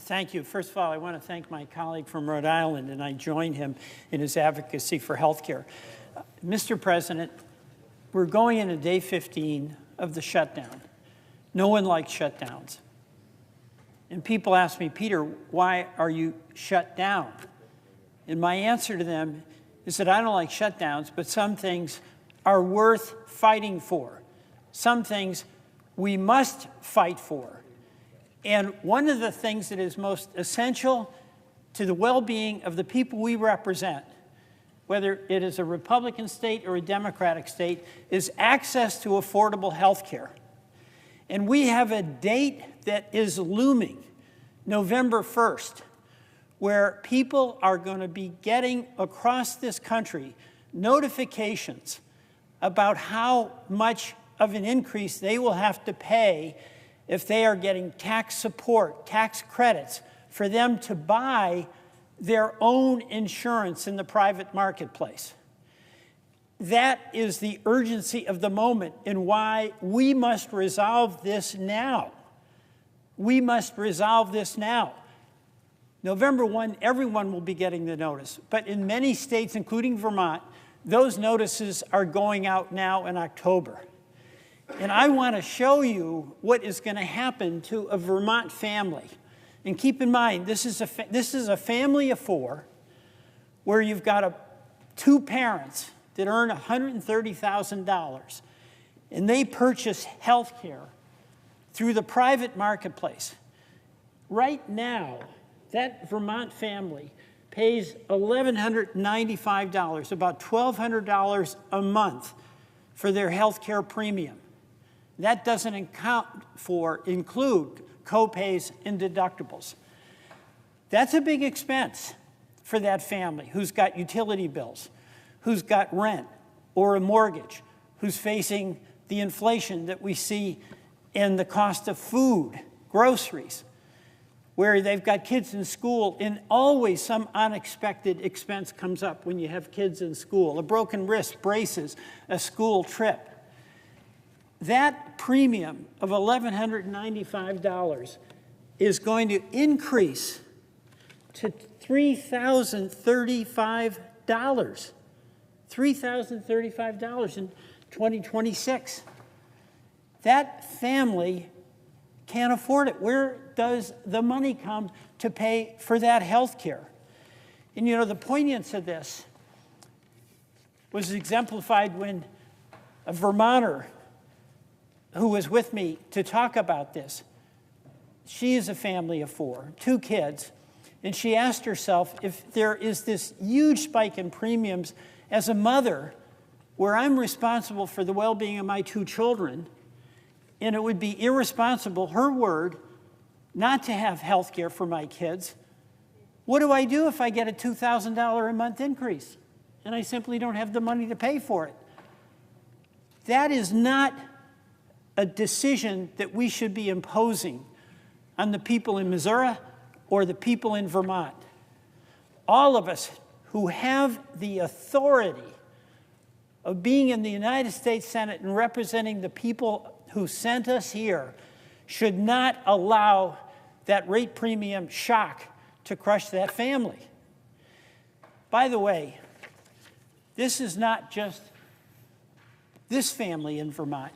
Thank you. First of all, I want to thank my colleague from Rhode Island, and I join him in his advocacy for health care. Mr. President, we're going into day 15 of the shutdown. No one likes shutdowns. And people ask me, Peter, why are you shut down? And my answer to them is that I don't like shutdowns, but some things are worth fighting for. Some things we must fight for. And one of the things that is most essential to the well-being of the people we represent, whether it is a Republican state or a Democratic state, is access to affordable health care. And we have a date that is looming, November 1st, where people are going to be getting across this country notifications about how much of an increase they will have to pay if they are getting tax support, tax credits, for them to buy their own insurance in the private marketplace. That is the urgency of the moment and why we must resolve this now. We must resolve this now. November 1, everyone will be getting the notice. But in many states, including Vermont, those notices are going out now in October. And I want to show you what is going to happen to a Vermont family. And keep in mind, this is a family of four where you've got two parents that earn $130,000, and they purchase health care through the private marketplace. Right now, that Vermont family pays $1,195, about $1,200 a month for their health care premium. That doesn't include co-pays and deductibles. That's a big expense for that family who's got utility bills, who's got rent or a mortgage, who's facing the inflation that we see in the cost of food, groceries, where they've got kids in school, and always some unexpected expense comes up when you have kids in school, a broken wrist, braces, a school trip. That premium of $1,195 is going to increase to $3,035. $3,035 in 2026. That family can't afford it. Where does the money come to pay for that health care? And you know, the poignance of this was exemplified when a Vermonter who was with me to talk about this, she is a family of four, two kids, and she asked herself if there is this huge spike in premiums as a mother where I'm responsible for the well-being of my two children, and it would be irresponsible, her word, not to have health care for my kids. What do I do if I get a $2,000 a month increase and I simply don't have the money to pay for it? That is not a decision that we should be imposing on the people in Missouri or the people in Vermont. All of us who have the authority of being in the United States Senate and representing the people who sent us here should not allow that rate premium shock to crush that family. By the way, this is not just this family in Vermont.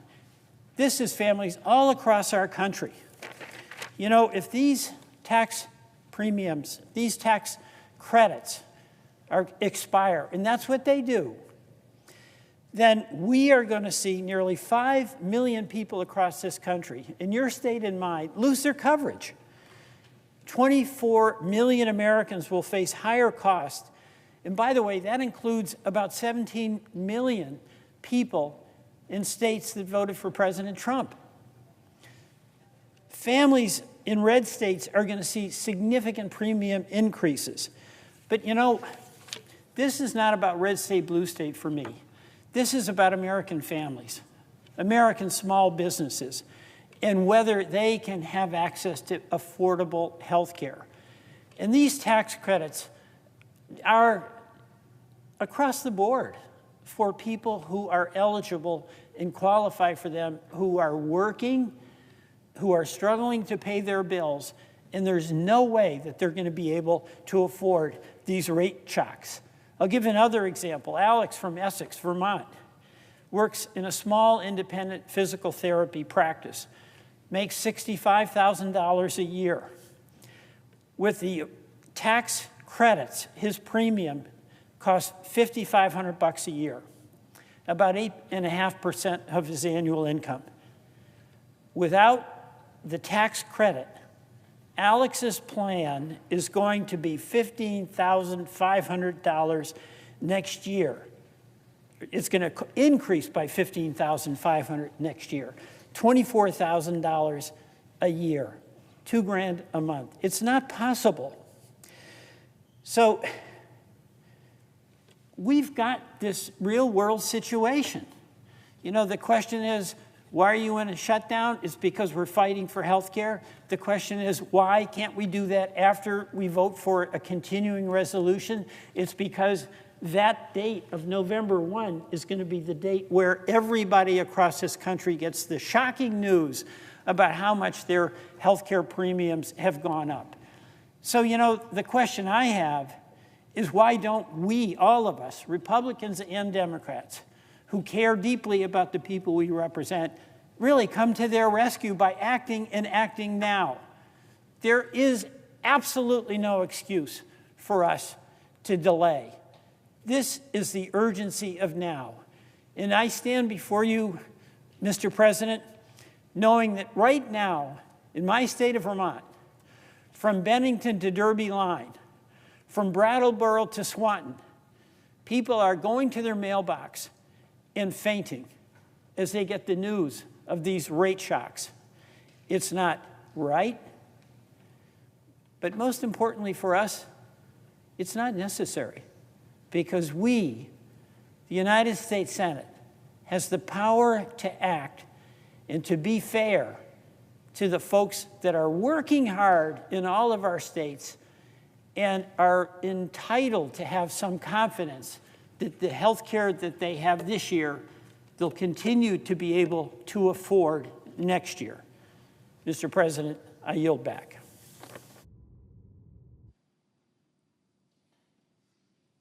This is families all across our country. You know, if these tax premiums, these tax credits expire, and that's what they do, then we are going to see nearly 5 million people across this country, in your state and mine, lose their coverage. 24 million Americans will face higher costs. And by the way, that includes about 17 million people in states that voted for President Trump. Families in red states are going to see significant premium increases. But you know, this is not about red state, blue state for me. This is about American families, American small businesses, and whether they can have access to affordable health care. And these tax credits are across the board for people who are eligible and qualify for them, who are working, who are struggling to pay their bills, and there's no way that they're going to be able to afford these rate shocks. I'll give another example. Alex from Essex, Vermont, works in a small independent physical therapy practice, makes $65,000 a year. With the tax credits, his premium costs $5,500 a year, about 8.5% of his annual income. Without the tax credit, Alex's plan is going to be $15,500 next year. It's going to increase by $15,500 next year, $24,000 a year, $2,000 a month. It's not possible. So we've got this real world situation. You know, the question is, why are you in a shutdown? It's because we're fighting for health care. The question is, why can't we do that after we vote for a continuing resolution? It's because that date of November 1 is going to be the date where everybody across this country gets the shocking news about how much their health care premiums have gone up. So, you know, the question I have is, why don't we, all of us, Republicans and Democrats, who care deeply about the people we represent, really come to their rescue by acting and acting now? There is absolutely no excuse for us to delay. This is the urgency of now. And I stand before you, Mr. President, knowing that right now, in my state of Vermont, from Bennington to Derby line, from Brattleboro to Swanton, people are going to their mailbox and fainting as they get the news of these rate shocks. It's not right, but most importantly for us, it's not necessary, because we, the United States Senate, has the power to act and to be fair to the folks that are working hard in all of our states and are entitled to have some confidence that the health care that they have this year, they'll continue to be able to afford next year. Mr. President, I yield back.